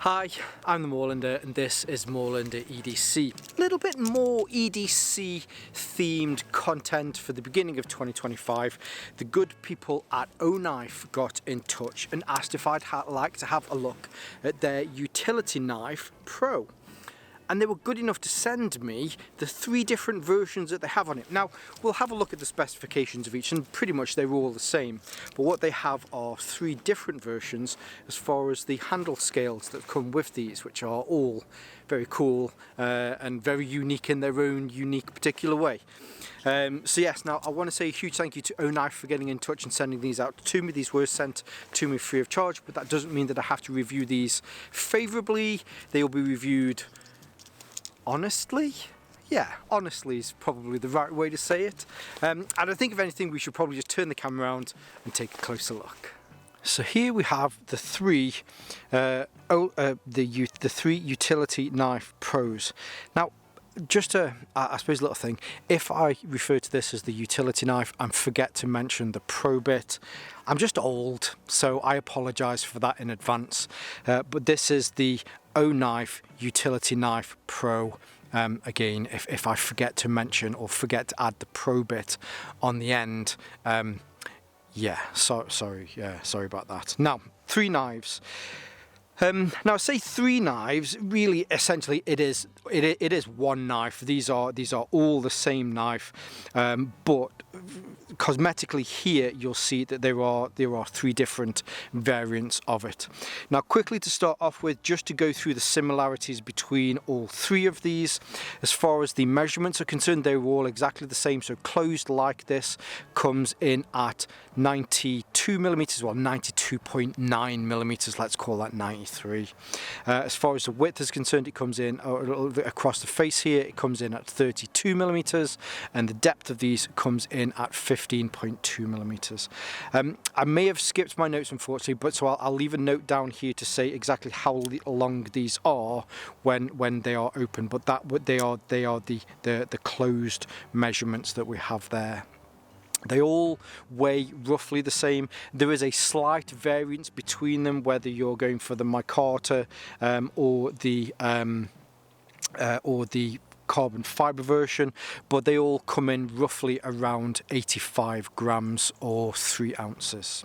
Hi, I'm the Moorlander and this is Moorlander EDC. A little bit more EDC themed content for the beginning of 2025. The good people at OKnife got in touch and asked if I'd like to have a look at their Utility Knife Pro. And they were good enough to send me the 3 different versions that they have on it. Now, we'll have a look at the specifications of each, and pretty much they're all the same. But what they have are 3 different versions as far as the handle scales that come with these, which are all very cool and very unique in their own unique particular way. So yes, now I want to say a huge thank you to OKnife for getting in touch and sending these out to me. These were sent to me free of charge, but that doesn't mean that I have to review these favourably. They will be reviewed honestly. Yeah, honestly is probably the right way to say it. And I think if anything we should probably just turn the camera around and take a closer look. So here we have the 3 Utility Knife Pros. Now just I suppose a little thing, if I refer to this as the utility knife and forget to mention the pro bit, I'm just old, so I apologise for that in advance. But this is the OKnife Utility Knife Pro. Again, if I forget to mention or forget to add the pro bit on the end, yeah, sorry about that. Now, 3 knives. Now I say 3 knives, really essentially it is one knife. These are all the same knife, but cosmetically here you'll see that there are 3 different variants of it. Now quickly to start off with, just to go through the similarities between all 3 of these. As far as the measurements are concerned, they're all exactly the same. So closed like this comes in at 92 millimeters, well 92.9 millimeters, let's call that 93. As far as the width is concerned, it comes in across the face here, it comes in at 32 millimeters, and the depth of these comes in at 15.2 millimeters. I may have skipped my notes unfortunately, but so I'll leave a note down here to say exactly how long these are when they are open, but they are the closed measurements that we have there. They all weigh roughly the same. There is a slight variance between them, whether you're going for the micarta or the carbon fibre version, but they all come in roughly around 85 grams or 3 ounces.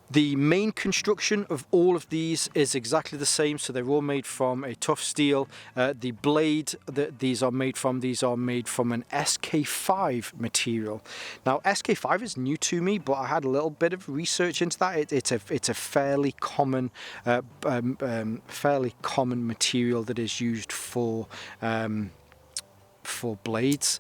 The main construction of all of these is exactly the same, so they're all made from a tough steel. The blade that these are made from an SK5 material. Now SK5 is new to me, but I had a little bit of research into that. It's a fairly common material that is used for blades.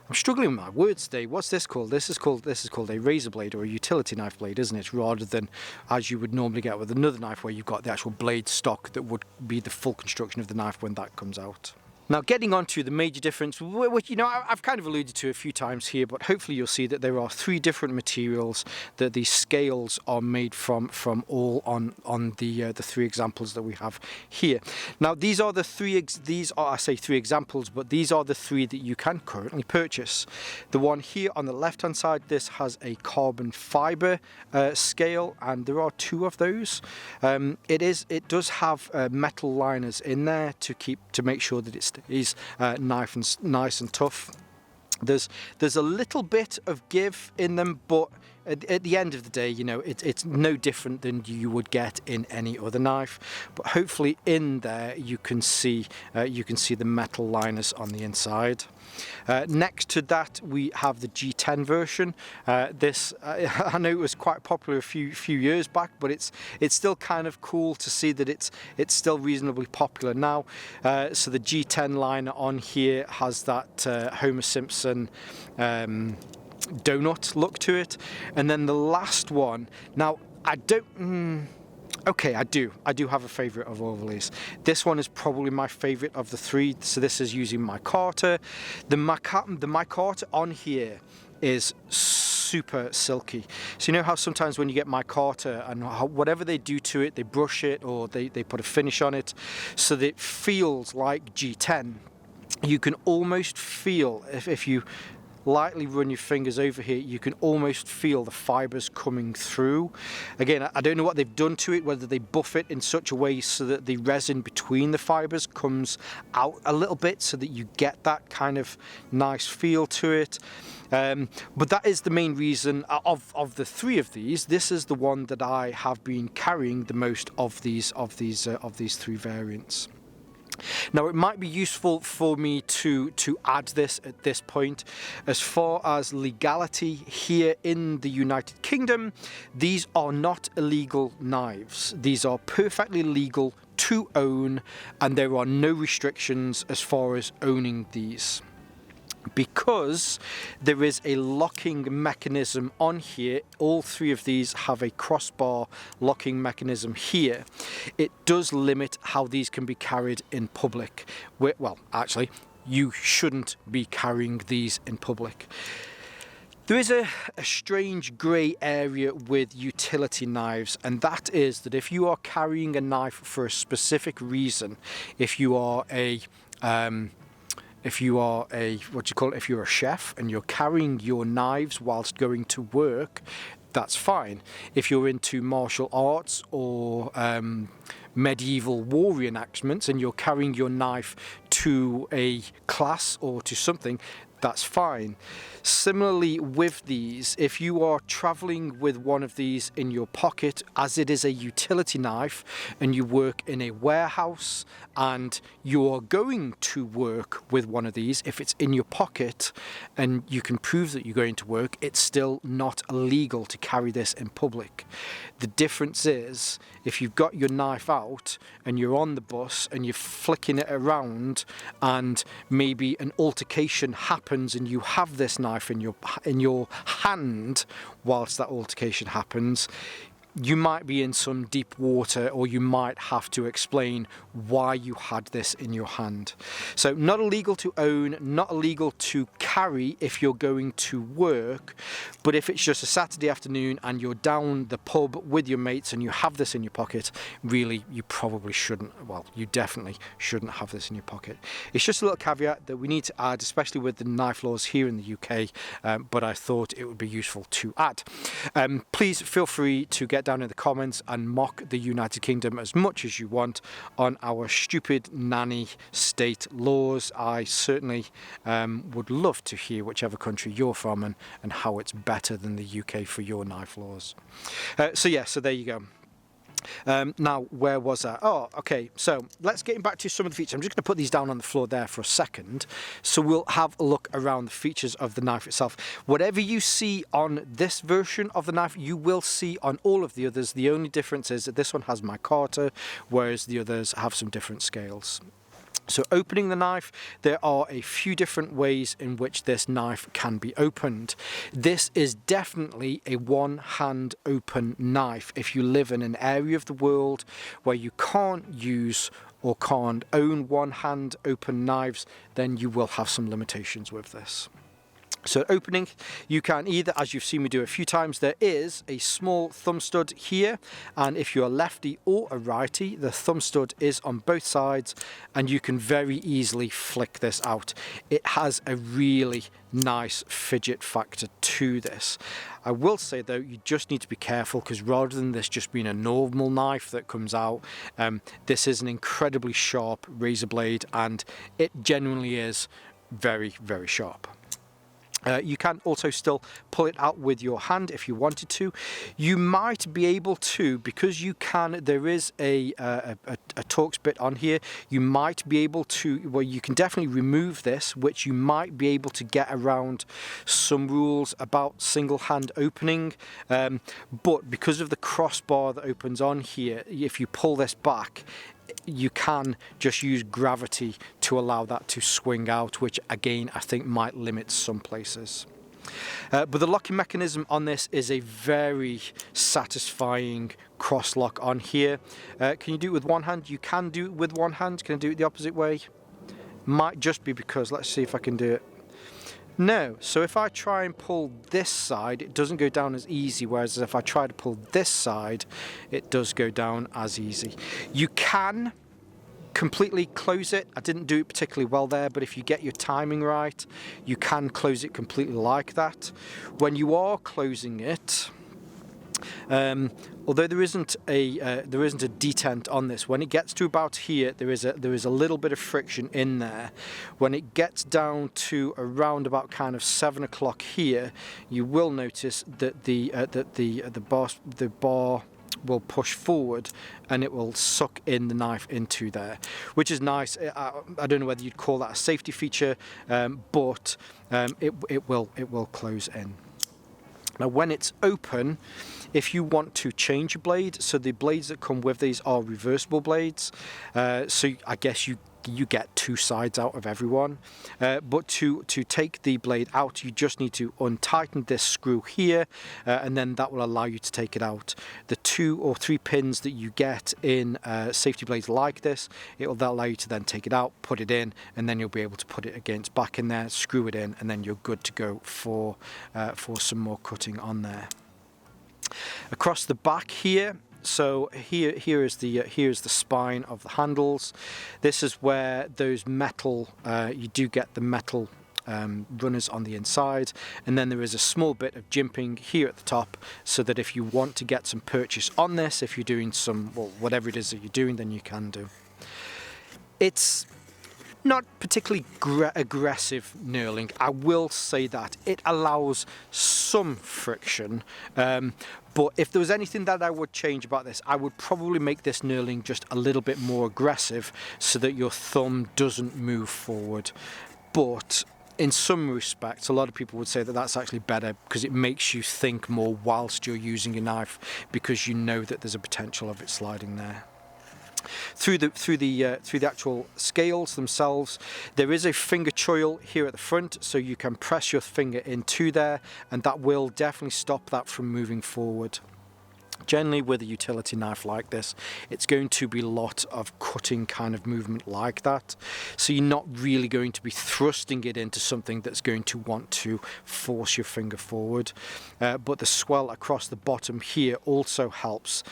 I'm struggling with my words today. What's this called? This is called a razor blade or a utility knife blade, isn't it? Rather than as you would normally get with another knife where you've got the actual blade stock that would be the full construction of the knife when that comes out. Now getting on to the major difference, which I've kind of alluded to a few times here, but hopefully you'll see that there are 3 different materials that these scales are made from all on the 3 examples that we have here. Now these are the 3 I say 3 examples, but these are the 3 that you can currently purchase. The one here on the left hand side, this has a carbon fibre scale, and there are 2 of those. It does have metal liners in there to make sure that it stays nice and tough. There's a little bit of give in them, but at the end of the day, it's no different than you would get in any other knife. But hopefully in there you can see the metal liners on the inside. Next to that we have the G10 version. This I know it was quite popular a few years back, but it's still kind of cool to see that it's still reasonably popular now. So the G10 liner on here has that Homer Simpson donut look to it, and then the last one. Now I don't. Okay, I do have a favourite of all of these. This one is probably my favourite of the 3. So this is using micarta. The micarta on here is super silky. So you know how sometimes when you get micarta and whatever they do to it, they brush it or they put a finish on it so that it feels like G10. You can almost feel if you lightly run your fingers over here, you can almost feel the fibers coming through. Again, I don't know what they've done to it, whether they buff it in such a way so that the resin between the fibers comes out a little bit so that you get that kind of nice feel to it. But that is the main reason of the three of these. This is the one that I have been carrying the most of these three variants. Now, it might be useful for me to add this at this point. As far as legality here in the United Kingdom, these are not illegal knives. These are perfectly legal to own, and there are no restrictions as far as owning these. Because there is a locking mechanism on here, all three of these have a crossbar locking mechanism here. It does limit how these can be carried in public. Well, actually, you shouldn't be carrying these in public. There is a strange grey area with utility knives, and that is that if you are carrying a knife for a specific reason, if you are a if you're a chef and you're carrying your knives whilst going to work, that's fine. If you're into martial arts or medieval war reenactments and you're carrying your knife to a class or to something, that's fine. Similarly with these, if you are traveling with one of these in your pocket, as it is a utility knife and you work in a warehouse and you're going to work with one of these, if it's in your pocket and you can prove that you're going to work, it's still not illegal to carry this in public. The difference is if you've got your knife out and you're on the bus and you're flicking it around and maybe an altercation happens and you have this knife in your hand whilst that altercation happens, you might be in some deep water, or you might have to explain why you had this in your hand. So not illegal to own, not illegal to carry if you're going to work, but if it's just a Saturday afternoon and you're down the pub with your mates and you have this in your pocket, really you probably shouldn't, well, you definitely shouldn't have this in your pocket. It's just a little caveat that we need to add, especially with the knife laws here in the UK, but I thought it would be useful to add. Please feel free to get down in the comments and mock the United Kingdom as much as you want on our stupid nanny state laws. I certainly would love to hear whichever country you're from and how it's better than the UK for your knife laws. So there you go. Now, where was I? Oh, okay, so let's get back to some of the features. I'm just going to put these down on the floor there for a second, so we'll have a look around the features of the knife itself. Whatever you see on this version of the knife, you will see on all of the others. The only difference is that this one has micarta, whereas the others have some different scales. So opening the knife, there are a few different ways in which this knife can be opened. This is definitely a one-hand open knife. If you live in an area of the world where you can't use or can't own one-hand open knives, then you will have some limitations with this. So opening, you can either, as you've seen me do a few times, there is a small thumb stud here, and if you're a lefty or a righty, the thumb stud is on both sides and you can very easily flick this out. It has a really nice fidget factor to this. I will say though, you just need to be careful, because rather than this just being a normal knife that comes out, this is an incredibly sharp razor blade, and it genuinely is very, very sharp. You can also still pull it out with your hand if you wanted to. You might be able to, because you can, there is a Torx bit on here, you might be able to, well, you can definitely remove this, which you might be able to get around some rules about single hand opening, but because of the crossbar that opens on here, if you pull this back, you can just use gravity to allow that to swing out, which again I think might limit some places. But the locking mechanism on this is a very satisfying cross lock on here. Can you do it with one hand? You can do it with one hand. Can I do it the opposite way? Might just be because, let's see if I can do it. No, so if I try and pull this side, it doesn't go down as easy, whereas if I try to pull this side, it does go down as easy. You can completely close it. I didn't do it particularly well there, but if you get your timing right, you can close it completely like that. When you are closing it, although there isn't a detent on this, when it gets to about here, there is a little bit of friction in there. When it gets down to around about kind of 7 o'clock here, you will notice that the bar will push forward and it will suck in the knife into there, which is nice. I don't know whether you'd call that a safety feature, but it will close in. Now when it's open, if you want to change your blade, so the blades that come with these are reversible blades, so I guess you get two sides out of every one, but to take the blade out, you just need to untighten this screw here, and then that will allow you to take it out. The 2 or 3 pins that you get in safety blades like this, it will allow you to then take it out, put it in, and then you'll be able to put it against back in there, screw it in, and then you're good to go for some more cutting on there. Across the back here, so here is the spine of the handles. This is where those metal, you do get the metal runners on the inside, and then there is a small bit of jimping here at the top, so that if you want to get some purchase on this, if you're doing some, well, whatever it is that you're doing, then you can do. It's not particularly aggressive knurling, I will say that. It allows some friction, but if there was anything that I would change about this, I would probably make this knurling just a little bit more aggressive so that your thumb doesn't move forward. But in some respects, a lot of people would say that that's actually better because it makes you think more whilst you're using your knife, because you know that there's a potential of it sliding there. Through the actual scales themselves, there is a finger choil here at the front, so you can press your finger into there, and that will definitely stop that from moving forward. Generally with a utility knife like this, it's going to be a lot of cutting kind of movement like that, so you're not really going to be thrusting it into something that's going to want to force your finger forward, but the swell across the bottom here also helps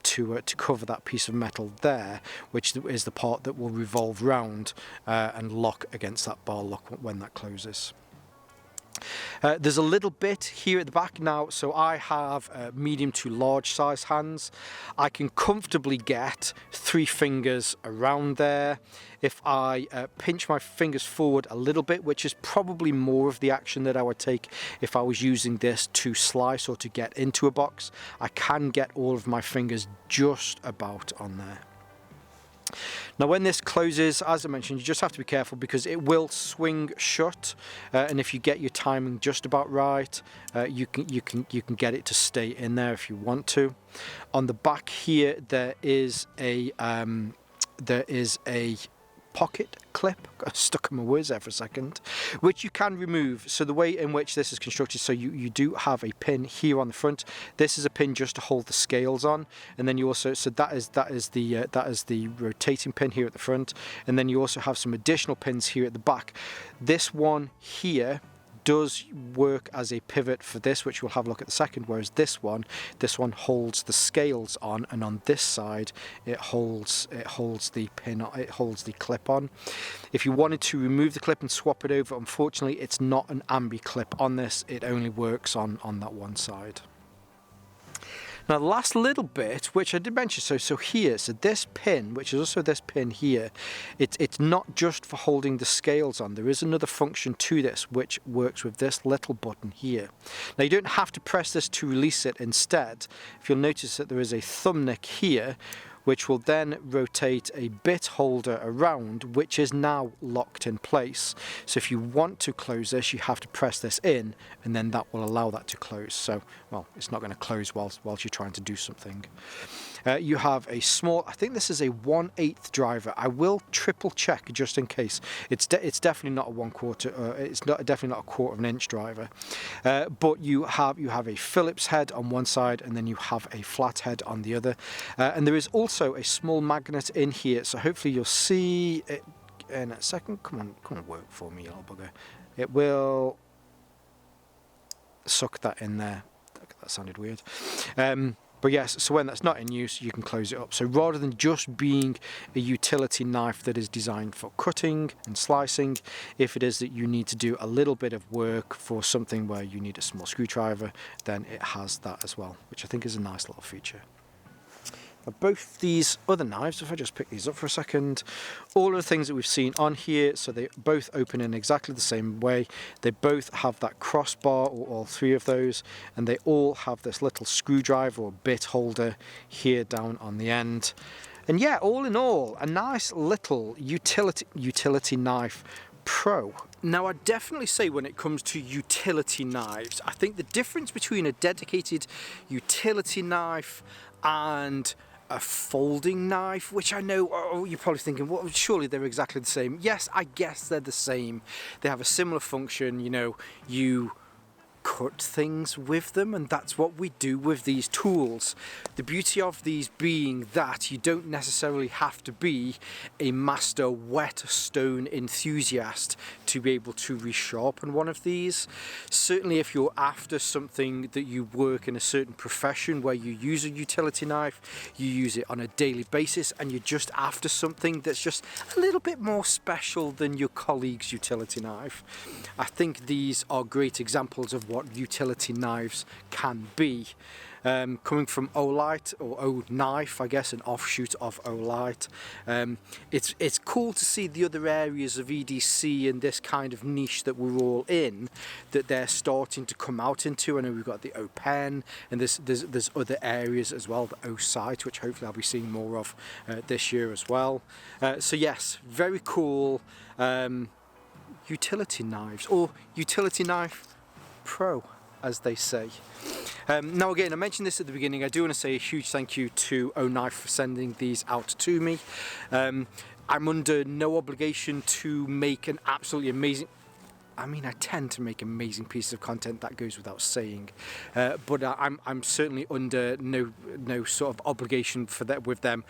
to cover that piece of metal there, which is the part that will revolve round and lock against that bar lock when that closes. There's a little bit here at the back now, so I have medium to large size hands. I can comfortably get 3 fingers around there. If I pinch my fingers forward a little bit, which is probably more of the action that I would take if I was using this to slice or to get into a box, I can get all of my fingers just about on there. Now when this closes, as I mentioned, you just have to be careful because it will swing shut, and if you get your timing just about right, you can get it to stay in there if you want to. On the back here there is a pocket clip, got stuck in my words there for a second, which you can remove. So the way in which this is constructed, so you do have a pin here on the front. This is a pin just to hold the scales on, and then you also, so that is the rotating pin here at the front, and then you also have some additional pins here at the back. This one here does work as a pivot for this, which we'll have a look at the second, whereas this one holds the scales on, and on this side it holds the pin, it holds the clip on. If you wanted to remove the clip and swap it over, unfortunately it's not an ambi clip on this, it only works on that one side. Now the last little bit, which I did mention, so here, so this pin, which is also this pin here, it's not just for holding the scales on. There is another function to this which works with this little button here. Now you don't have to press this to release it. Instead, if you'll notice that there is a thumb nick here, which will then rotate a bit holder around, which is now locked in place. So if you want to close this, you have to press this in, and then that will allow that to close. So, well, it's not going to close whilst you're trying to do something. You have a small, I think this is a 1/8 driver. I will triple check just in case. It's definitely not a 1/4. It's definitely not a 1/4 of an inch driver. But you have a Phillips head on one side, and then you have a flat head on the other. And there is also a small magnet in here. So hopefully you'll see it in a second. Come on, work for me, you little bugger. It will suck that in there. That sounded weird. But yes, so when that's not in use, you can close it up. So rather than just being a utility knife that is designed for cutting and slicing, if it is that you need to do a little bit of work for something where you need a small screwdriver, then it has that as well, which I think is a nice little feature. Now, both these other knives, if I just pick these up for a second, all of the things that we've seen on here, so they both open in exactly the same way. They both have that crossbar, or all three of those, and they all have this little screwdriver or bit holder here down on the end. And yeah, all in all, a nice little utility knife pro. Now, I'd definitely say when it comes to utility knives, I think the difference between a dedicated utility knife and a folding knife, which I know, oh, you're probably thinking, well, surely they're exactly the same. Yes, I guess they're the same. They have a similar function, you know, you cut things with them, and that's what we do with these tools. The beauty of these being that you don't necessarily have to be a master whetstone enthusiast to be able to resharpen one of these. Certainly if you're after something that you work in a certain profession where you use a utility knife, you use it on a daily basis, and you're just after something that's just a little bit more special than your colleague's utility knife, I think these are great examples of what utility knives can be. Coming from Olight, or OKnife, I guess, an offshoot of Olight. It's cool to see the other areas of EDC and this kind of niche that we're all in, that they're starting to come out into. I know we've got the O-Pen, and there's other areas as well, the O-Sight, which hopefully I'll be seeing more of this year as well. So yes, very cool utility knives, or utility knife pro, as they say. Now again, I mentioned this at the beginning, I do want to say a huge thank you to OKnife for sending these out to me. I'm under no obligation to make an absolutely amazing, I mean, I tend to make amazing pieces of content, that goes without saying, but I'm certainly under no sort of obligation for that with them.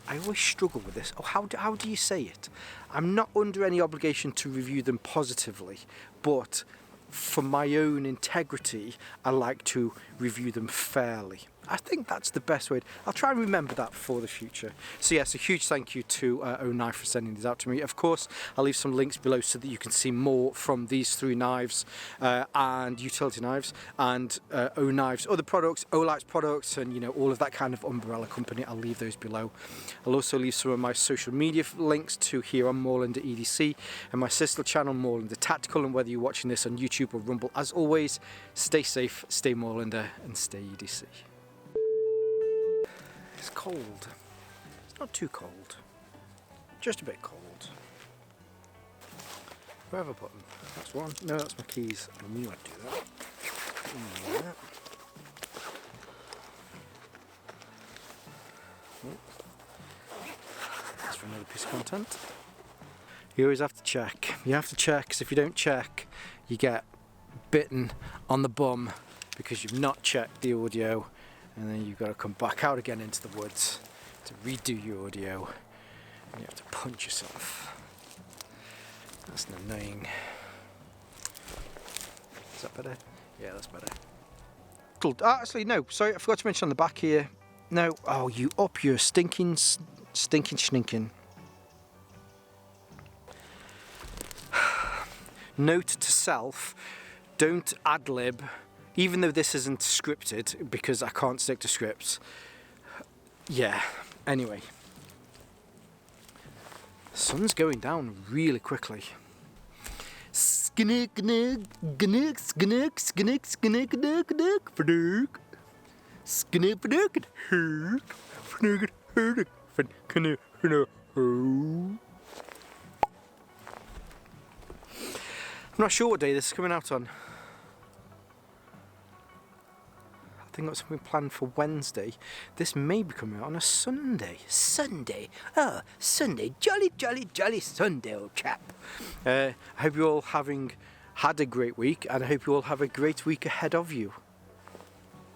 I always struggle with this. Oh, how do you say it? I'm not under any obligation to review them positively, but for my own integrity, I like to review them fairly. I think that's the best way. I'll try and remember that for the future. So yes, a huge thank you to OKnife for sending these out to me. Of course, I'll leave some links below so that you can see more from these three knives and utility knives, and OKnives, other products, Olight's products, and you know, all of that kind of umbrella company. I'll leave those below. I'll also leave some of my social media links to here on Moorlander EDC and my sister channel Moorlander Tactical. And whether you're watching this on YouTube or Rumble, as always, stay safe, stay Moorlander, and stay EDC. It's cold. It's not too cold. Just a bit cold. Where have I put them? That's one. No, that's my keys. I knew I'd do that. That's for another piece of content. You always have to check. You have to check, because if you don't check, you get bitten on the bum because you've not checked the audio. And then you've got to come back out again into the woods to redo your audio, and you have to punch yourself. That's annoying. Is that better? Yeah, that's better. Actually, no, sorry, I forgot to mention on the back here. No, oh, you up your stinking. Note to self, don't ad-lib. Even though this isn't scripted, because I can't stick to scripts. Yeah, anyway. The sun's going down really quickly. I'm not sure what day this is coming out on. I think I've got something planned for Wednesday. This may be coming out on a Sunday. Sunday? Oh, Sunday. Jolly, jolly, jolly Sunday, old chap. I hope you're all having had a great week, and I hope you all have a great week ahead of you.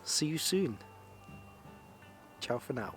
See you soon. Ciao for now.